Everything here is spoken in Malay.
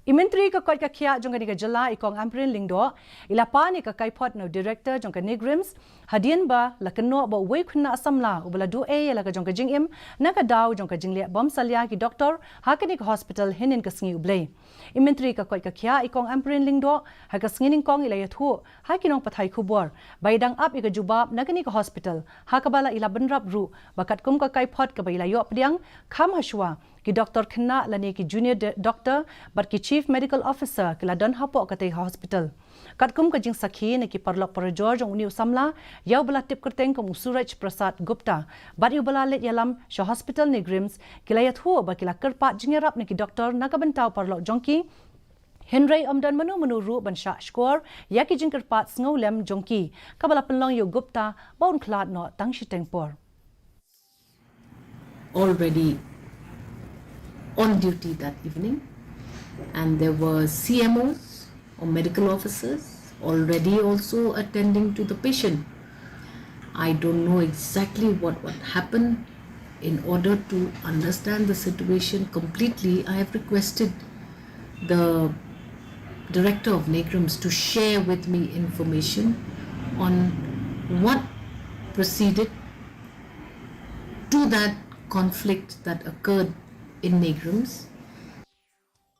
Myntri ka Koit ka Khiah jong ka jala ikong amprin lingdo ilapa ni ka Kaiphot no director jong ka Neigrihms hadian ba la keno ba we khuna asamla ubala du e la ka jong ka Jingim na ka daw jong ka Jingleh bom Salia ki doctor hakani ka hospital hinin ka sngi ublei Myntri ka Koit ka Khiah ikong amprin lingdo ha ka snginin kong ilaya thu ha kinong pathai khubor baidang up ika jubab nagani ka hospital ha ka bala ila benrap ru bakat kum ka Kaiphot ka bailayo pdiang kham hashwa ki doctor khna lani ki junior doctor but ki chief medical officer ki ladan hapo ka te hospital katkum ka jing sakhi ne ki parlok par George uni samla yaw bala tip kerteng ko Suraj Prasad Gupta but yu bala let yalam sha hospital Neigrihms ki layat hu ba ki la kerpa jingerap ne ki doctor nakabentaw parlok jongki Henry Omdan manu ru bansha skor yaki jingkerpat sngolem jongki kabala penlong yu Gupta baun klat no tangshi tengpor already on duty that evening, and there were CMOs or medical officers already also attending to the patient. I don't know exactly what happened. In order to understand the situation completely, I have requested the director of Neigrihms to share with me information on what proceeded to that conflict that occurred in Neigrihms,